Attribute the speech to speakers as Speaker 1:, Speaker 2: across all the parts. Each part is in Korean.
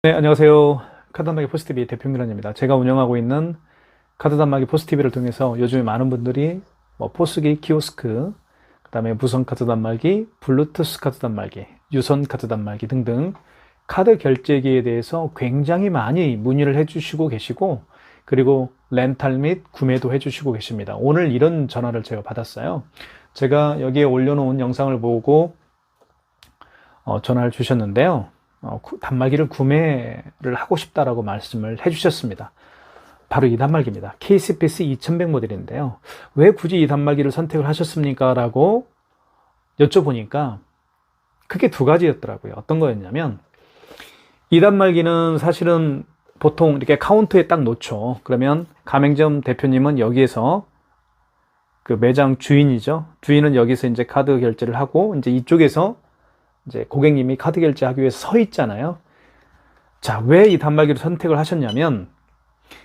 Speaker 1: 네, 안녕하세요. 카드 단말기 포스티비 대표 김기란입니다. 제가 운영하고 있는 카드 단말기 포스티비를 통해서 요즘에 많은 분들이 포스기 키오스크, 그다음에 무선 카드 단말기, 블루투스 카드 단말기, 유선 카드 단말기 등등 카드 결제기에 대해서 굉장히 많이 문의를 해주시고 계시고, 그리고 렌탈 및 구매도 해주시고 계십니다. 오늘 이런 전화를 제가 받았어요. 제가 여기에 올려놓은 영상을 보고 전화를 주셨는데요. 단말기를 구매를 하고 싶다라고 말씀을 해주셨습니다. 바로 이 단말기입니다. KCPS 2100 모델인데요. 왜 굳이 이 단말기를 선택을 하셨습니까? 라고 여쭤보니까 크게 두 가지였더라고요. 어떤 거였냐면, 이 단말기는 사실은 보통 이렇게 카운터에 딱 놓죠. 그러면 가맹점 대표님은 여기에서 그 매장 주인이죠. 주인은 여기서 이제 카드 결제를 하고, 이제 이쪽에서 이제 고객님이 카드 결제하기 위해서 서 있잖아요. 자, 왜 이 단말기를 선택을 하셨냐면,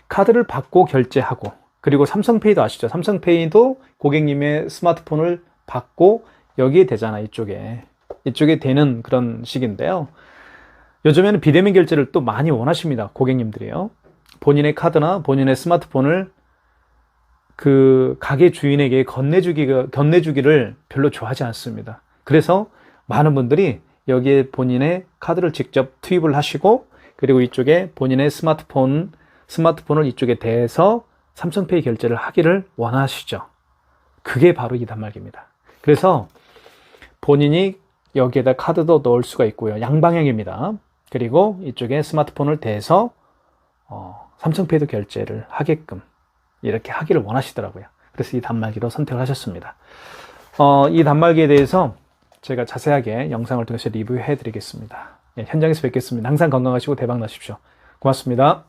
Speaker 1: 카드를 받고 결제하고, 그리고 삼성페이도 아시죠? 삼성페이도 고객님의 스마트폰을 받고 여기에 되잖아, 이쪽에 되는 그런 식인데요. 요즘에는 비대면 결제를 또 많이 원하십니다, 고객님들이요. 본인의 카드나 본인의 스마트폰을 그 가게 주인에게 건네주기를 별로 좋아하지 않습니다. 그래서 많은 분들이 여기에 본인의 카드를 직접 투입을 하시고, 그리고 이쪽에 본인의 스마트폰을 이쪽에 대서 삼성페이 결제를 하기를 원하시죠. 그게 바로 이 단말기입니다. 그래서 본인이 여기에다 카드도 넣을 수가 있고요. 양방향입니다. 그리고 이쪽에 스마트폰을 대서 삼성페이도 결제를 하게끔 이렇게 하기를 원하시더라고요. 그래서 이 단말기로 선택을 하셨습니다. 이 단말기에 대해서 제가 자세하게 영상을 통해서 리뷰해 드리겠습니다. 예, 현장에서 뵙겠습니다. 항상 건강하시고 대박 나십시오. 고맙습니다.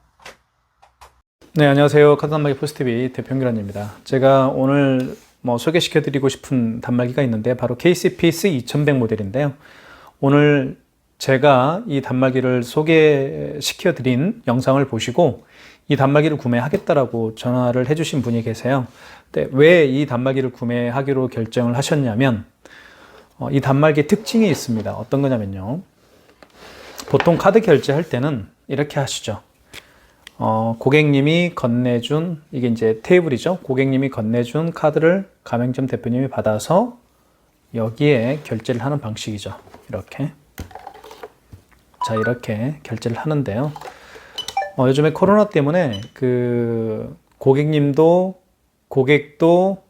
Speaker 1: 네, 안녕하세요. 카드 단말기 포스티비 대표 김기란입니다. 제가 오늘 소개시켜 드리고 싶은 단말기가 있는데, 바로 KCPS 2100 모델인데요. 오늘 제가 이 단말기를 소개시켜 드린 영상을 보시고 이 단말기를 구매하겠다라고 전화를 해주신 분이 계세요. 근데 왜 이 단말기를 구매하기로 결정을 하셨냐면, 이 단말기의 특징이 있습니다. 어떤 거냐면요. 보통 카드 결제할 때는 이렇게 하시죠. 고객님이 건네준, 이게 이제 테이블이죠. 고객님이 건네준 카드를 가맹점 대표님이 받아서 여기에 결제를 하는 방식이죠. 이렇게. 자, 이렇게 결제를 하는데요. 요즘에 코로나 때문에 고객도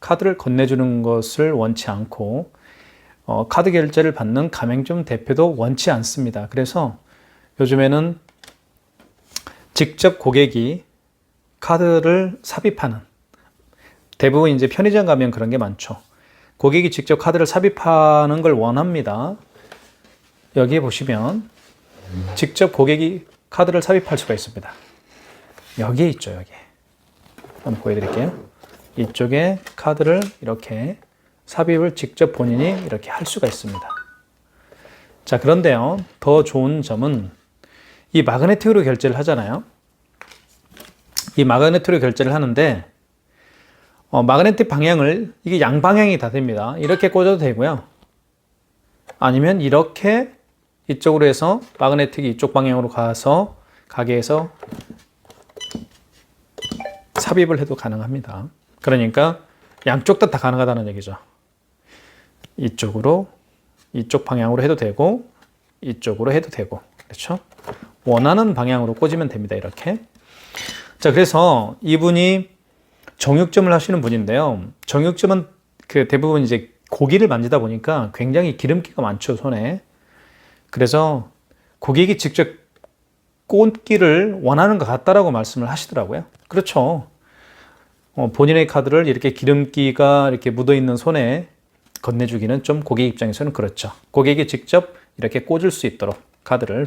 Speaker 1: 카드를 건네주는 것을 원치 않고, 카드 결제를 받는 가맹점 대표도 원치 않습니다. 그래서 요즘에는 직접 고객이 카드를 삽입하는, 대부분 이제 편의점 가면 그런 게 많죠. 고객이 직접 카드를 삽입하는 걸 원합니다. 여기에 보시면 직접 고객이 카드를 삽입할 수가 있습니다. 여기에 있죠, 여기. 한번 보여드릴게요. 이쪽에 카드를 이렇게 삽입을 직접 본인이 이렇게 할 수가 있습니다. 자, 그런데요, 더 좋은 점은 이 마그네틱으로 결제를 하잖아요. 이 마그네틱으로 결제를 하는데, 마그네틱 방향을, 이게 양방향이 다 됩니다. 이렇게 꽂아도 되고요. 아니면 이렇게 이쪽으로 해서 마그네틱이 이쪽 방향으로 가서 가게에서 삽입을 해도 가능합니다. 그러니까 양쪽 다 가능하다는 얘기죠. 이쪽 방향으로 해도 되고, 이쪽으로 해도 되고, 그렇죠? 원하는 방향으로 꽂으면 됩니다. 이렇게. 자, 그래서 이분이 정육점을 하시는 분인데요. 정육점은 대부분 이제 고기를 만지다 보니까 굉장히 기름기가 많죠, 손에. 그래서 고객이 직접 꽂기를 원하는 것 같다라고 말씀을 하시더라고요. 그렇죠. 본인의 카드를 이렇게 기름기가 이렇게 묻어 있는 손에 건네주기는 좀 고객 입장에서는 그렇죠. 고객이 직접 이렇게 꽂을 수 있도록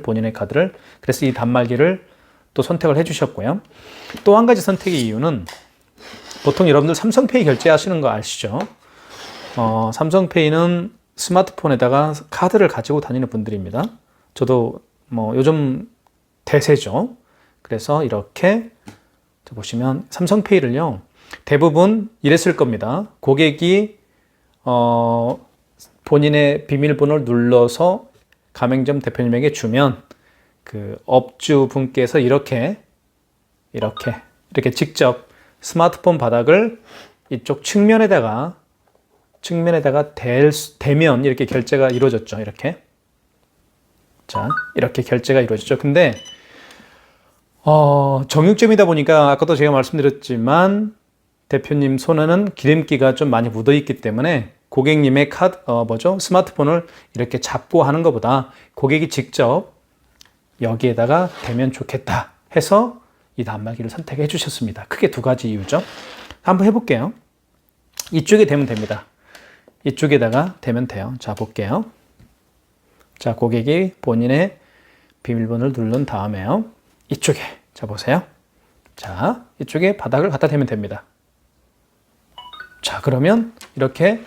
Speaker 1: 본인의 카드를. 그래서 이 단말기를 또 선택을 해주셨고요. 또 한 가지 선택의 이유는, 보통 여러분들 삼성페이 결제하시는 거 아시죠? 삼성페이는 스마트폰에다가 카드를 가지고 다니는 분들입니다. 저도 요즘 대세죠. 그래서 이렇게 보시면 삼성페이를요, 대부분 이랬을 겁니다. 고객이 본인의 비밀번호를 눌러서 가맹점 대표님에게 주면 그 업주 분께서 이렇게 직접 스마트폰 바닥을 이쪽 측면에다가 대면 이렇게 결제가 이루어졌죠. 이렇게. 자, 이렇게 결제가 이루어졌죠. 근데 정육점이다 보니까 아까도 제가 말씀드렸지만 대표님 손에는 기름기가 좀 많이 묻어 있기 때문에 고객님의 스마트폰을 이렇게 잡고 하는 것보다 고객이 직접 여기에다가 대면 좋겠다 해서 이 단말기를 선택해 주셨습니다. 크게 두 가지 이유죠. 한번 해볼게요. 이쪽에 대면 됩니다. 이쪽에다가 대면 돼요. 자, 볼게요. 자, 고객이 본인의 비밀번호를 누른 다음에요. 이쪽에, 자, 보세요. 자, 이쪽에 바닥을 갖다 대면 됩니다. 자, 그러면 이렇게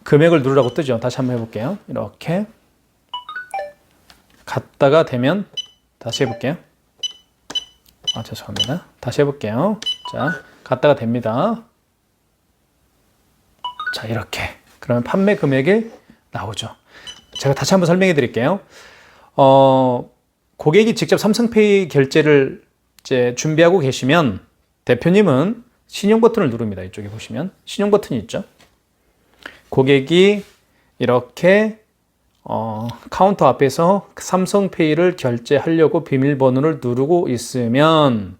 Speaker 1: 금액을 누르라고 뜨죠. 다시 한번 해볼게요. 이렇게 갖다가 대면 다시 해볼게요. 죄송합니다. 다시 해볼게요. 자, 갖다가 됩니다. 자, 이렇게. 그러면 판매 금액이 나오죠. 제가 다시 한번 설명해 드릴게요. 고객이 직접 삼성페이 결제를 이제 준비하고 계시면 대표님은 신용 버튼을 누릅니다. 이쪽에 보시면 신용 버튼이 있죠. 고객이 이렇게 카운터 앞에서 삼성페이를 결제하려고 비밀번호를 누르고 있으면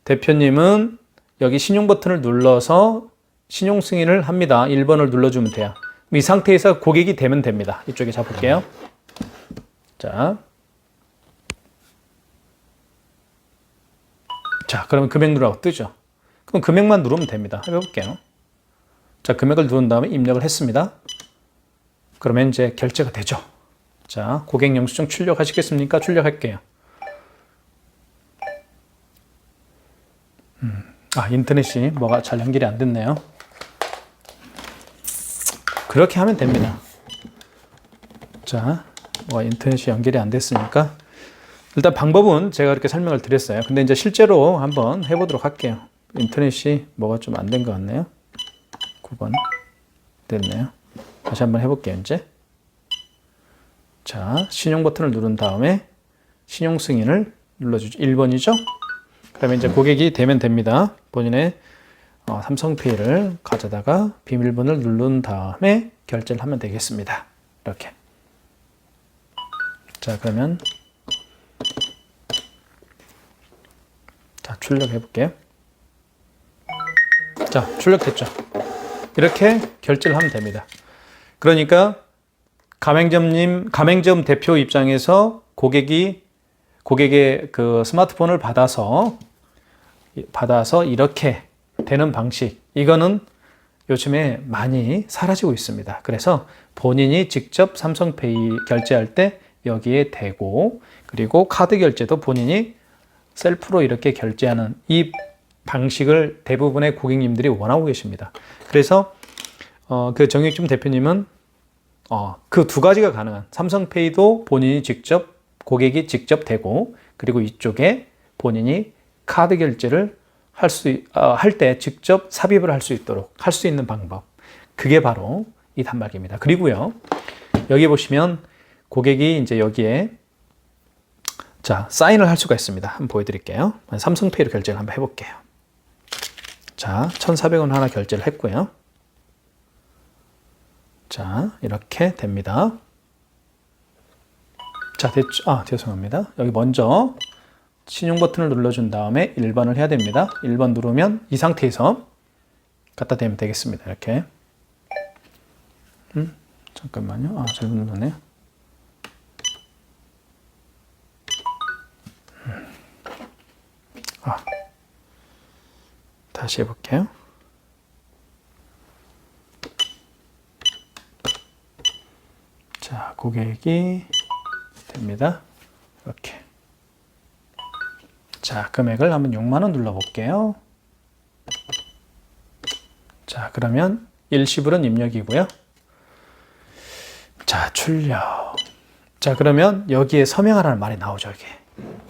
Speaker 1: 대표님은 여기 신용 버튼을 눌러서 신용 승인을 합니다. 1번을 눌러주면 돼요. 이 상태에서 고객이 되면 됩니다. 이쪽에 잡을게요. 자, 그러면 금액 누르라고 뜨죠. 그럼 금액만 누르면 됩니다. 해볼게요. 자, 금액을 누른 다음에 입력을 했습니다. 그러면 이제 결제가 되죠. 자, 고객 영수증 출력하시겠습니까? 출력할게요. 인터넷이 뭐가 잘 연결이 안 됐네요. 그렇게 하면 됩니다. 자, 인터넷이 연결이 안 됐으니까 일단 방법은 제가 이렇게 설명을 드렸어요. 근데 이제 실제로 한번 해보도록 할게요. 인터넷이 뭐가 좀 안 된 것 같네요. 9번 됐네요. 다시 한번 해볼게요. 이제 자, 신용 버튼을 누른 다음에 신용 승인을 눌러주죠. 1번이죠. 그러면 이제 고객이 되면 됩니다. 본인의 삼성페이를 가져다가 비밀번호를 누른 다음에 결제를 하면 되겠습니다. 이렇게. 자, 그러면 자, 출력해 볼게요. 자, 출력됐죠. 이렇게 결제를 하면 됩니다. 그러니까 가맹점 대표 입장에서 고객의 그 스마트폰을 받아서 이렇게 되는 방식, 이거는 요즘에 많이 사라지고 있습니다. 그래서 본인이 직접 삼성페이 결제할 때 여기에 대고, 그리고 카드 결제도 본인이 셀프로 이렇게 결제하는 이 방식을 대부분의 고객님들이 원하고 계십니다. 그래서 그 정육점 대표님은 그 두 가지가 가능한, 삼성페이도 본인이 직접, 고객이 직접 대고, 그리고 이쪽에 본인이 카드 결제를 할 때 직접 삽입을 할 수 있도록 할 수 있는 방법, 그게 바로 이 단말기입니다. 그리고요, 여기 보시면 고객이 이제 여기에 자, 사인을 할 수가 있습니다. 한번 보여드릴게요. 삼성페이로 결제를 한번 해볼게요. 자, 1,400원 하나 결제를 했고요. 자, 이렇게 됩니다. 자, 됐죠? 죄송합니다. 여기 먼저 신용 버튼을 눌러준 다음에 1번을 해야 됩니다. 1번 누르면 이 상태에서 갖다 대면 되겠습니다. 이렇게. 잠깐만요. 잘못 눌렀네요. 다시 해볼게요. 자, 고객이 됩니다. 이렇게. 자, 금액을 한번 6만 원 눌러볼게요. 자, 그러면 일시불은 입력이고요. 자, 출력. 자, 그러면 여기에 서명하라는 말이 나오죠. 이게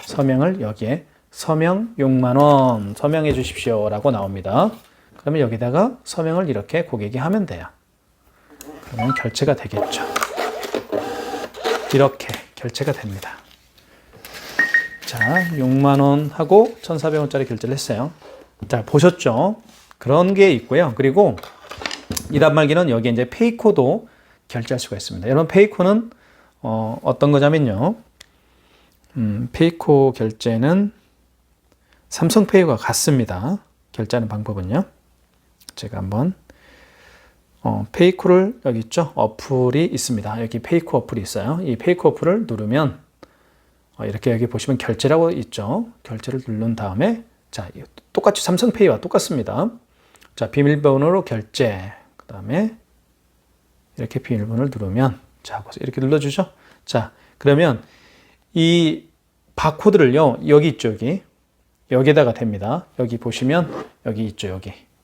Speaker 1: 서명을 여기에 서명 6만 원 서명해 주십시오 라고 나옵니다. 그러면 여기다가 서명을 이렇게 고객이 하면 돼요. 그러면 결제가 되겠죠. 이렇게 결제가 됩니다. 자, 6만 원 하고 1,400원짜리 결제를 했어요. 자, 보셨죠? 그런 게 있고요. 그리고 이 단말기는 여기 이제 페이코도 결제할 수가 있습니다. 여러분, 페이코는 어떤 거냐면요. 페이코 결제는 삼성페이와 같습니다. 결제하는 방법은요. 제가 한번 페이코를 여기 있죠. 어플이 있습니다. 여기 페이코 어플이 있어요. 이 페이코 어플을 누르면 이렇게 여기 보시면 결제라고 있죠. 결제를 누른 다음에 자, 똑같이 삼성페이와 똑같습니다. 자, 비밀번호로 결제. 그 다음에 이렇게 비밀번호를 누르면 자, 이렇게 눌러주죠. 자, 그러면 이 바코드를요. 여기 있죠. 여기에다가 됩니다. 여기 보시면 여기 있죠.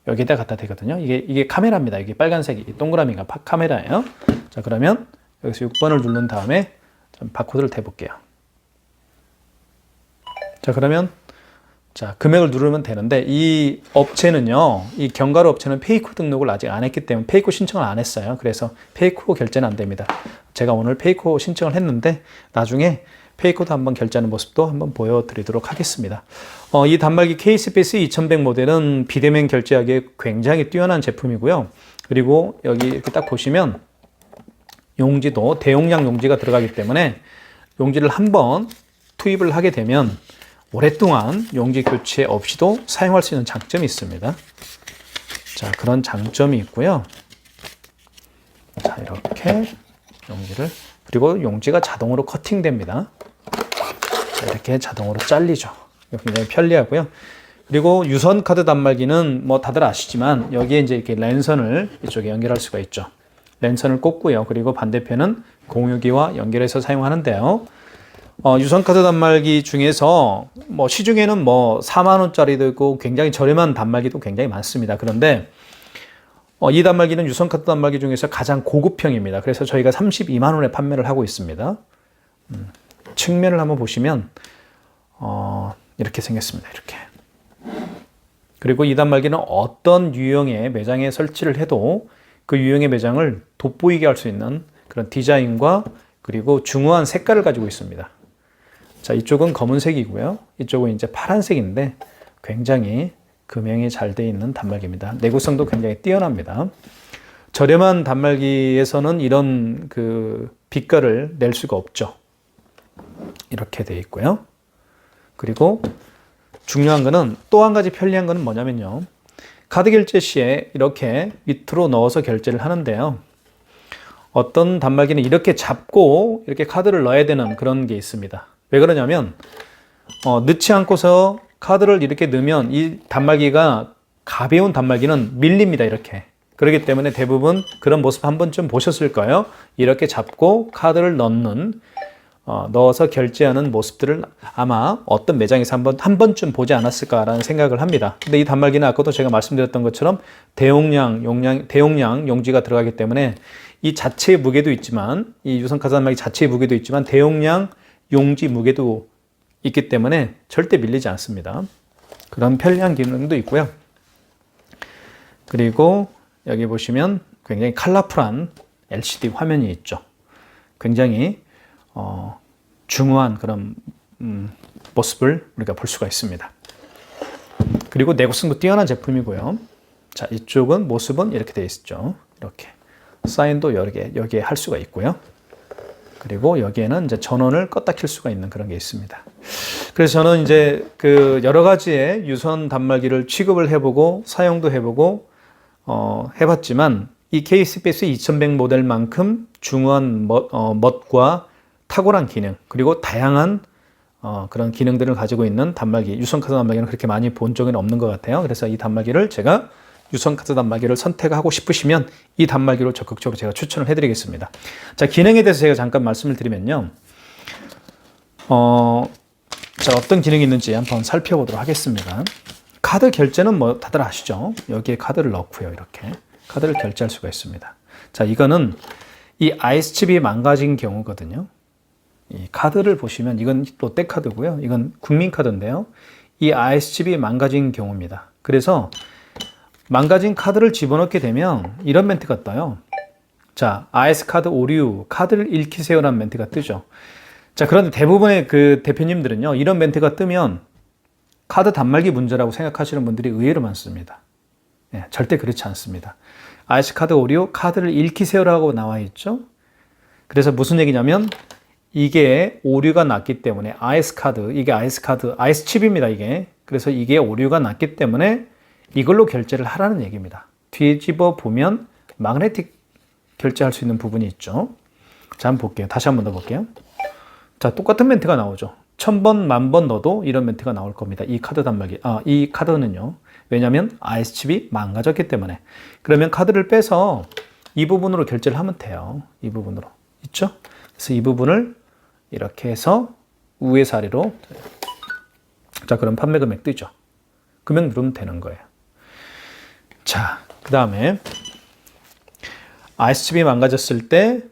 Speaker 1: 여기에다 갖다 대거든요. 이게 카메라입니다. 이게 빨간색이 동그라미가 카메라예요. 자, 그러면 여기서 6번을 누른 다음에 바코드를 대볼게요. 자, 그러면 자, 금액을 누르면 되는데 이 업체는요. 이 견과류 업체는 페이코 등록을 아직 안 했기 때문에 페이코 신청을 안 했어요. 그래서 페이코 결제는 안 됩니다. 제가 오늘 페이코 신청을 했는데 나중에 페이코도 한번 결제하는 모습도 한번 보여드리도록 하겠습니다. 이 단말기 K-스페이스 2100 모델은 비대면 결제하기에 굉장히 뛰어난 제품이고요. 그리고 여기 이렇게 딱 보시면 용지도 대용량 용지가 들어가기 때문에 용지를 한번 투입을 하게 되면 오랫동안 용지 교체 없이도 사용할 수 있는 장점이 있습니다. 자, 그런 장점이 있고요. 자, 이렇게 용지를, 그리고 용지가 자동으로 커팅됩니다. 자, 이렇게 자동으로 잘리죠. 굉장히 편리하고요. 그리고 유선 카드 단말기는 뭐 다들 아시지만 여기에 이제 이렇게 랜선을 이쪽에 연결할 수가 있죠. 랜선을 꽂고요. 그리고 반대편은 공유기와 연결해서 사용하는데요. 유선 카드 단말기 중에서 뭐 시중에는 뭐 4만 원짜리도 있고 굉장히 저렴한 단말기도 굉장히 많습니다. 그런데 이 단말기는 유선 카드 단말기 중에서 가장 고급형입니다. 그래서 저희가 32만 원에 판매를 하고 있습니다. 측면을 한번 보시면 이렇게 생겼습니다. 이렇게. 그리고 이 단말기는 어떤 유형의 매장에 설치를 해도 그 유형의 매장을 돋보이게 할 수 있는 그런 디자인과 그리고 중후한 색깔을 가지고 있습니다. 자, 이쪽은 검은색이고요. 이쪽은 이제 파란색인데 굉장히 금형이 잘 되어 있는 단말기입니다. 내구성도 굉장히 뛰어납니다. 저렴한 단말기에서는 이런 그 빛깔을 낼 수가 없죠. 이렇게 되어 있고요. 그리고 중요한 거는 또 한 가지 편리한 거는 뭐냐면요. 카드 결제 시에 이렇게 밑으로 넣어서 결제를 하는데요. 어떤 단말기는 이렇게 잡고 이렇게 카드를 넣어야 되는 그런 게 있습니다. 왜 그러냐면 넣지 않고서 카드를 이렇게 넣으면 이 단말기가 가벼운 단말기는 밀립니다. 이렇게. 그렇기 때문에 대부분 그런 모습 한 번쯤 보셨을 거예요. 이렇게 잡고 카드를 넣어서 결제하는 모습들을 아마 어떤 매장에서 한 번쯤 보지 않았을까라는 생각을 합니다. 근데 이 단말기는 아까도 제가 말씀드렸던 것처럼 대용량 용지가 들어가기 때문에 이 자체의 무게도 있지만 이 유선카드 단말기 자체의 무게도 있지만 대용량 용지 무게도 있기 때문에 절대 밀리지 않습니다. 그런 편리한 기능도 있고요. 그리고 여기 보시면 굉장히 컬러풀한 LCD 화면이 있죠. 굉장히 중후한 그런 모습을 우리가 볼 수가 있습니다. 그리고 내구성도 뛰어난 제품이고요. 자, 이쪽은 모습은 이렇게 되어 있죠. 이렇게 사인도 여기에 할 수가 있고요. 그리고 여기에는 이제 전원을 껐다 켤 수가 있는 그런 게 있습니다. 그래서 저는 이제 그 여러 가지의 유선 단말기를 취급을 해보고 사용도 해보고 해봤지만 이 K-스페이스 2100 모델만큼 중후한 멋과 탁월한 기능 그리고 다양한 그런 기능들을 가지고 있는 단말기, 유선카드 단말기는 그렇게 많이 본 적은 없는 것 같아요. 그래서 이 단말기를 제가 유선카드 단말기를 선택하고 싶으시면 이 단말기로 적극적으로 제가 추천을 해드리겠습니다. 자, 기능에 대해서 제가 잠깐 말씀을 드리면요. 자, 어떤 기능이 있는지 한번 살펴보도록 하겠습니다. 카드 결제는 뭐 다들 아시죠? 여기에 카드를 넣고요. 이렇게 카드를 결제할 수가 있습니다. 자, 이거는 이 IS칩이 망가진 경우거든요. 이 카드를 보시면 이건 롯데카드고요. 이건 국민카드인데요. 이 IS칩이 망가진 경우입니다. 그래서 망가진 카드를 집어넣게 되면 이런 멘트가 떠요. 자, IS카드 오류, 카드를 잃히세요라는 멘트가 뜨죠. 자, 그런데 대부분의 그 대표님들은요, 이런 멘트가 뜨면 카드 단말기 문제라고 생각하시는 분들이 의외로 많습니다. 예, 절대 그렇지 않습니다. IC 카드 오류, 카드를 읽히세요라고 나와 있죠. 그래서 무슨 얘기냐면 이게 오류가 났기 때문에 IS 카드, 이게 IS 카드, IS 칩입니다, 이게. 그래서 이게 오류가 났기 때문에 이걸로 결제를 하라는 얘기입니다. 뒤집어 보면 마그네틱 결제할 수 있는 부분이 있죠. 자, 한번 볼게요. 다시 한번 더 볼게요. 자, 똑같은 멘트가 나오죠. 1000번, 10,000번 넣어도 이런 멘트가 나올 겁니다. 이 카드 단말기. 이 카드는요. 왜냐면 IS 칩이 망가졌기 때문에. 그러면 카드를 빼서 이 부분으로 결제를 하면 돼요. 이 부분으로. 있죠? 그래서 이 부분을 이렇게 해서 우에서 아래로. 자, 그럼 판매 금액 뜨죠. 금액 누르면 되는 거예요. 자, 그 다음에 IS 칩이 망가졌을 때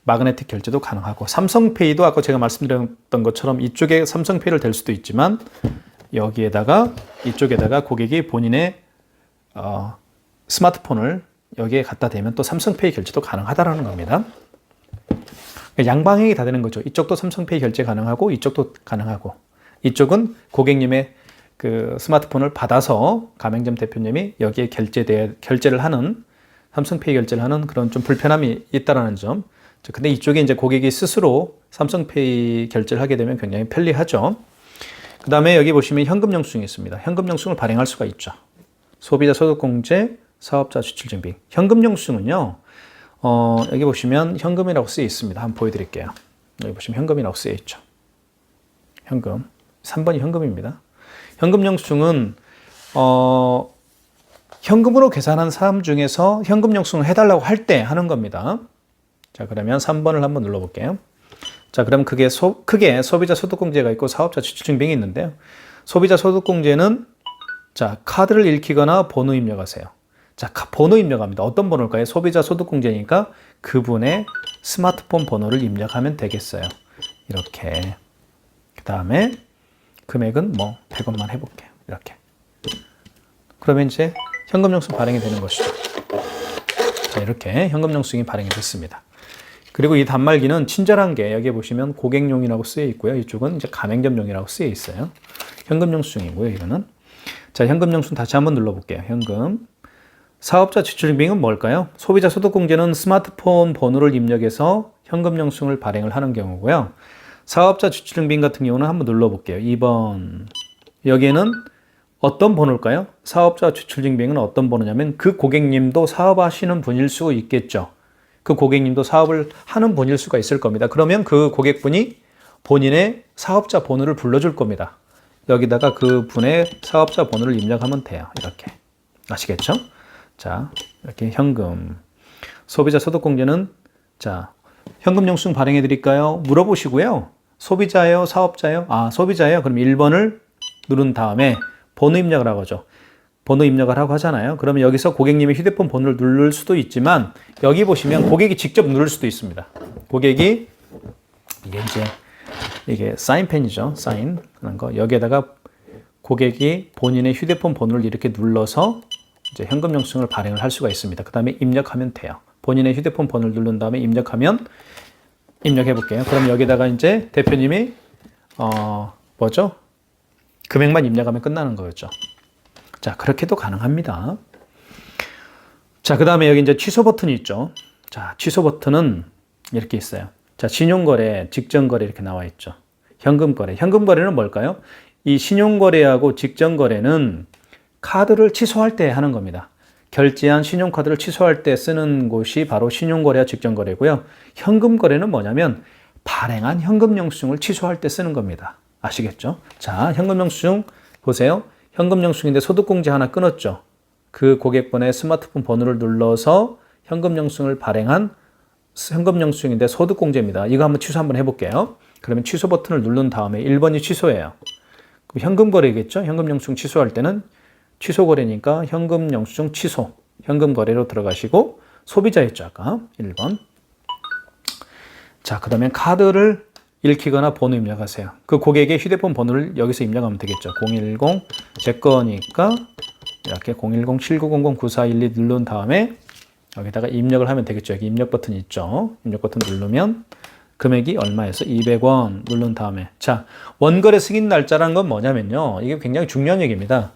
Speaker 1: 마그네틱 결제도 가능하고, 삼성페이도 아까 제가 말씀드렸던 것처럼 이쪽에 삼성페이를 댈 수도 있지만 여기에다가 이쪽에다가 고객이 본인의 스마트폰을 여기에 갖다 대면 또 삼성페이 결제도 가능하다라는 겁니다. 양방향이 다 되는 거죠. 이쪽도 삼성페이 결제 가능하고 이쪽도 가능하고, 이쪽은 고객님의 그 스마트폰을 받아서 가맹점 대표님이 여기에 결제를 하는, 삼성페이 결제를 하는 그런 좀 불편함이 있다라는 점. 근데 이쪽에 이제 고객이 스스로 삼성페이 결제를 하게 되면 굉장히 편리하죠. 그 다음에 여기 보시면 현금 영수증이 있습니다. 현금 영수증을 발행할 수가 있죠. 소비자 소득공제, 사업자 지출증빙. 현금 영수증은요, 여기 보시면 현금이라고 쓰여 있습니다. 한번 보여드릴게요. 여기 보시면 현금이라고 쓰여 있죠. 현금. 3번이 현금입니다. 현금 영수증은 현금으로 계산한 사람 중에서 현금 영수증을 해달라고 할 때 하는 겁니다. 자, 그러면 3번을 한번 눌러볼게요. 자, 그럼 크게 소비자 소득공제가 있고 사업자 지출증빙이 있는데요. 소비자 소득공제는 자, 카드를 읽히거나 번호 입력하세요. 자, 번호 입력합니다. 어떤 번호일까요? 소비자 소득공제니까 그분의 스마트폰 번호를 입력하면 되겠어요. 이렇게. 그 다음에 금액은 뭐 100원만 해볼게요. 이렇게. 그러면 이제 현금 영수증 발행이 되는 것이죠. 자, 이렇게 현금 영수증이 발행이 됐습니다. 그리고 이 단말기는 친절한 게 여기 보시면 고객용이라고 쓰여 있고요. 이쪽은 이제 가맹점용이라고 쓰여 있어요. 현금 영수증이고요, 이거는. 자, 현금 영수증 다시 한번 눌러볼게요. 현금. 사업자 지출증빙은 뭘까요? 소비자 소득공제는 스마트폰 번호를 입력해서 현금 영수증을 발행을 하는 경우고요. 사업자 지출증빙 같은 경우는 한번 눌러볼게요. 2번. 여기에는 어떤 번호일까요? 사업자 지출증빙은 어떤 번호냐면 그 고객님도 사업하시는 분일 수 있겠죠. 그 고객님도 사업을 하는 분일 수가 있을 겁니다. 그러면 그 고객분이 본인의 사업자 번호를 불러줄 겁니다. 여기다가 그 분의 사업자 번호를 입력하면 돼요. 이렇게. 아시겠죠? 자, 이렇게 현금. 소비자 소득공제는 자, 현금 영수증 발행해 드릴까요? 물어보시고요. 소비자예요? 사업자예요? 소비자예요? 그럼 1번을 누른 다음에 번호 입력을 하고 하죠. 번호 입력을 하고 하잖아요. 그러면 여기서 고객님의 휴대폰 번호를 누를 수도 있지만 여기 보시면 고객이 직접 누를 수도 있습니다. 고객이 이게 사인펜이죠. 사인 하는 거. 여기에다가 고객이 본인의 휴대폰 번호를 이렇게 눌러서 이제 현금 영수증을 발행을 할 수가 있습니다. 그 다음에 입력하면 돼요. 본인의 휴대폰 번호를 누른 다음에 입력하면 입력해 볼게요. 그럼 여기다가 이제 대표님이 금액만 입력하면 끝나는 거였죠. 자, 그렇게도 가능합니다. 자, 그 다음에 여기 이제 취소 버튼이 있죠. 자, 취소 버튼은 이렇게 있어요. 자, 신용거래, 직전거래 이렇게 나와 있죠. 현금거래. 현금거래는 뭘까요? 이 신용거래하고 직전거래는 카드를 취소할 때 하는 겁니다. 결제한 신용카드를 취소할 때 쓰는 곳이 바로 신용거래와 직전거래고요. 현금거래는 뭐냐면 발행한 현금 영수증을 취소할 때 쓰는 겁니다. 아시겠죠? 자, 현금 영수증 보세요. 현금 영수증인데 소득공제 하나 끊었죠. 그 고객분의 스마트폰 번호를 눌러서 현금 영수증을 발행한 현금 영수증인데 소득공제입니다. 이거 한번 취소 한번 해볼게요. 그러면 취소 버튼을 누른 다음에 1번이 취소예요. 그럼 현금 거래겠죠? 현금 영수증 취소할 때는 취소 거래니까 현금 영수증 취소, 현금 거래로 들어가시고 소비자였죠, 아까 1번. 자, 그 다음에 카드를 읽히거나 번호 입력하세요. 그 고객의 휴대폰 번호를 여기서 입력하면 되겠죠. 010, 제 거니까 이렇게 010-7900-9412 누른 다음에 여기다가 입력을 하면 되겠죠. 여기 입력 버튼이 있죠. 입력 버튼 누르면 금액이 얼마에서 200원 누른 다음에 자, 원거래 승인 날짜라는 건 뭐냐면요. 이게 굉장히 중요한 얘기입니다.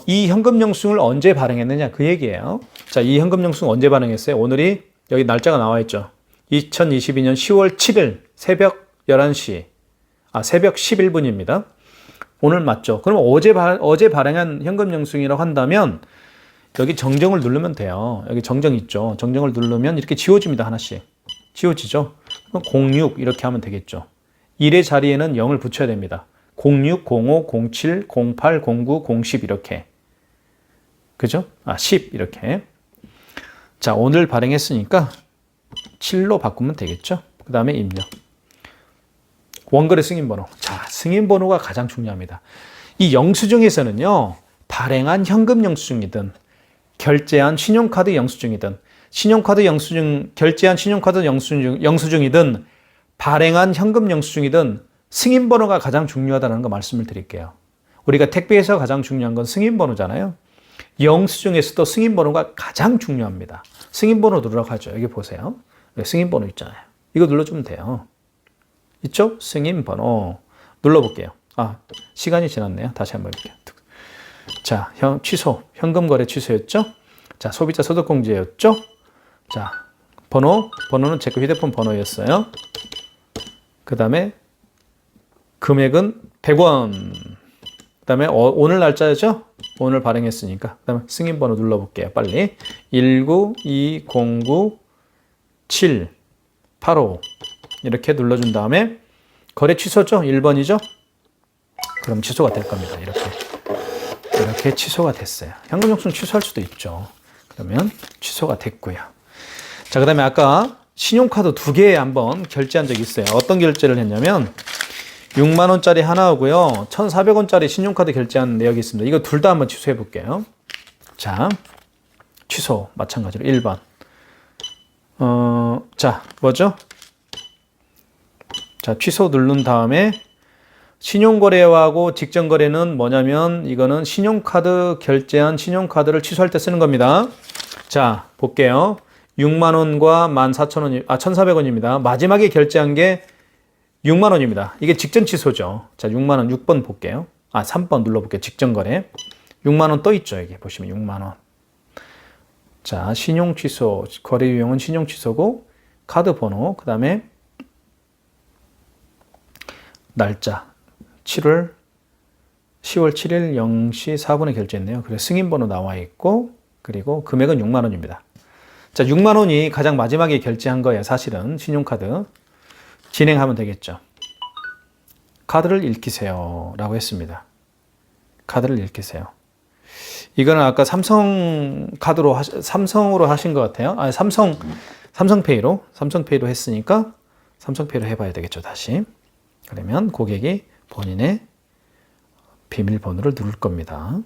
Speaker 1: 이 현금 영수증을 언제 발행했느냐 그 얘기예요. 자, 이 현금 영수증 언제 발행했어요? 오늘이 여기 날짜가 나와 있죠. 2022년 10월 7일 새벽 11시 새벽 11분입니다. 오늘 맞죠? 그럼 어제 발행한 현금 영수증이라고 한다면 여기 정정을 누르면 돼요. 여기 정정 있죠. 정정을 누르면 이렇게 지워집니다. 하나씩. 지워지죠? 그럼 06 이렇게 하면 되겠죠. 1의 자리에는 0을 붙여야 됩니다. 06, 05, 07, 08, 09, 010 이렇게. 그죠? 10 이렇게. 자, 오늘 발행했으니까 7로 바꾸면 되겠죠? 그 다음에 입력. 원거래 승인번호. 자, 승인번호가 가장 중요합니다. 이 영수증에서는요, 발행한 현금 영수증이든 결제한 신용카드 영수증이든 신용카드 영수증, 결제한 신용카드 영수증이든 발행한 현금 영수증이든 승인번호가 가장 중요하다는 거 말씀을 드릴게요. 우리가 택배에서 가장 중요한 건 승인번호잖아요. 영수증에서도 승인번호가 가장 중요합니다. 승인번호 누르라고 하죠. 여기 보세요. 승인번호 있잖아요. 이거 눌러주면 돼요. 있죠? 승인번호. 눌러볼게요. 시간이 지났네요. 다시 한번 해볼게요. 자, 취소. 현금 거래 취소였죠? 자, 소비자 소득공제였죠? 자, 번호는 제 거 휴대폰 번호였어요. 그 다음에 금액은 100원. 그 다음에 오늘 날짜죠? 오늘 발행했으니까. 그 다음에 승인번호 눌러볼게요. 빨리. 19209-785 이렇게 눌러준 다음에 거래 취소죠? 1번이죠? 그럼 취소가 될 겁니다. 이렇게 취소가 됐어요. 현금 영수증 취소할 수도 있죠. 그러면 취소가 됐고요. 자, 그 다음에 아까 신용카드 2개 한번 결제한 적이 있어요. 어떤 결제를 했냐면 6만 원짜리 하나하고요. 1,400원짜리 신용카드 결제한 내역이 있습니다. 이거 둘 다 한번 취소해 볼게요. 자, 취소 마찬가지로 1번. 자, 뭐죠? 자, 취소 누른 다음에 신용거래하고 직전거래는 뭐냐면 이거는 신용카드 결제한 신용카드를 취소할 때 쓰는 겁니다. 자, 볼게요. 6만 원과 14,000원, 1,400원입니다. 마지막에 결제한 게 6만 원입니다. 이게 직전 취소죠. 자, 6만 원 6번 볼게요. 3번 눌러볼게요. 직전거래. 6만 원 떠 있죠. 여기 보시면 6만 원. 자, 신용 취소, 거래 유형은 신용 취소고 카드 번호, 그 다음에 날짜 10월 7일 0시 4분에 결제했네요. 그래서 승인번호 나와 있고 그리고 금액은 6만 원입니다. 자, 6만 원이 가장 마지막에 결제한 거예요. 사실은 신용카드 진행하면 되겠죠. 카드를 읽히세요 라고 했습니다. 카드를 읽히세요. 이거는 아까 삼성으로 하신 것 같아요. 삼성페이로 했으니까 삼성페이로 해봐야 되겠죠. 다시. 그러면 고객이 본인의 비밀번호를 누를 겁니다.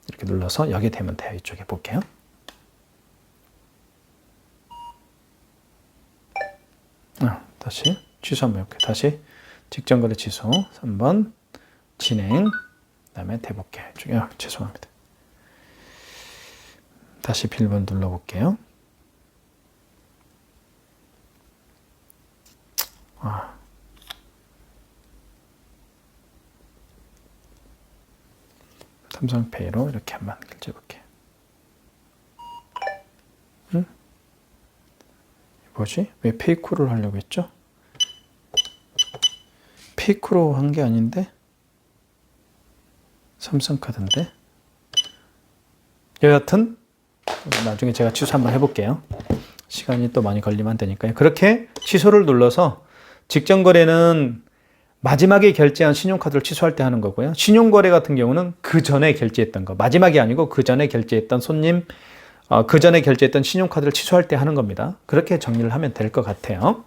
Speaker 1: 이렇게 눌러서 여기 되면 돼요. 이쪽에 볼게요. 다시 취소 한번 해볼게요. 다시 직전거래 취소 3번 진행 그 다음에 대복해 죄송합니다. 다시 비밀번호 눌러볼게요. 삼성페이로 이렇게 한번 결제해볼게요. 뭐지? 왜 페이크로 하려고 했죠? 페이크로 한 게 아닌데? 삼성카드인데? 여하튼 나중에 제가 취소 한번 해볼게요. 시간이 또 많이 걸리면 안 되니까요. 그렇게 취소를 눌러서 직전거래는 마지막에 결제한 신용카드를 취소할 때 하는 거고요. 신용거래 같은 경우는 그 전에 결제했던 거, 마지막이 아니고 그 전에 결제했던 손님, 그 전에 결제했던 신용카드를 취소할 때 하는 겁니다. 그렇게 정리를 하면 될 것 같아요.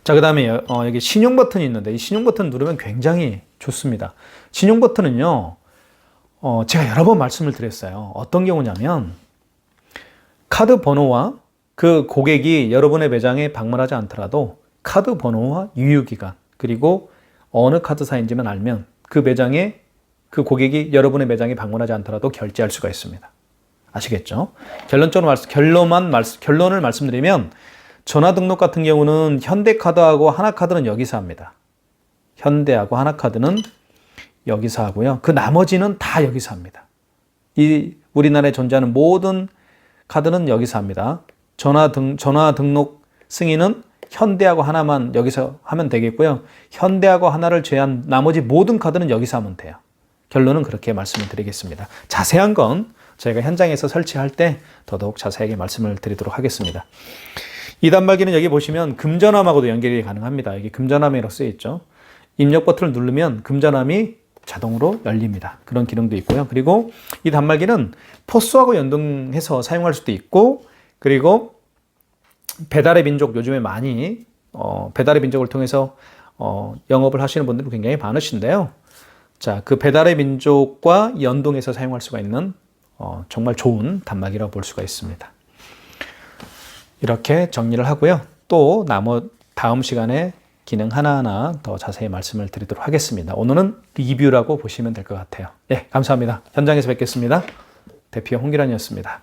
Speaker 1: 자, 그 다음에 여기 신용 버튼이 있는데 이 신용 버튼 누르면 굉장히 좋습니다. 신용 버튼은요, 제가 여러 번 말씀을 드렸어요. 어떤 경우냐면 카드 번호와 그 고객이 여러분의 매장에 방문하지 않더라도 카드 번호와 유효기간 그리고 어느 카드사인지만 알면 그 매장에 그 고객이 여러분의 매장에 방문하지 않더라도 결제할 수가 있습니다. 아시겠죠? 결론을 말씀드리면 전화 등록 같은 경우는 현대카드하고 하나카드는 여기서 합니다. 현대하고 하나카드는 여기서 하고요. 그 나머지는 다 여기서 합니다. 이 우리나라에 존재하는 모든 카드는 여기서 합니다. 전화 등록 승인은 현대하고 하나만 여기서 하면 되겠고요. 현대하고 하나를 제외한 나머지 모든 카드는 여기서 하면 돼요. 결론은 그렇게 말씀을 드리겠습니다. 자세한 건 저희가 현장에서 설치할 때 더더욱 자세하게 말씀을 드리도록 하겠습니다. 이 단말기는 여기 보시면 금전함하고도 연결이 가능합니다. 여기 금전함이라고 쓰여 있죠. 입력 버튼을 누르면 금전함이 자동으로 열립니다. 그런 기능도 있고요. 그리고 이 단말기는 포스하고 연동해서 사용할 수도 있고, 그리고 배달의 민족 요즘에 많이 배달의 민족을 통해서 영업을 하시는 분들이 굉장히 많으신데요. 자, 그 배달의 민족과 연동해서 사용할 수가 있는 정말 좋은 단말기라고 볼 수가 있습니다. 이렇게 정리를 하고요. 또 다음 시간에 기능 하나하나 더 자세히 말씀을 드리도록 하겠습니다. 오늘은 리뷰라고 보시면 될 것 같아요. 예, 감사합니다. 현장에서 뵙겠습니다. 대표 홍기란이었습니다.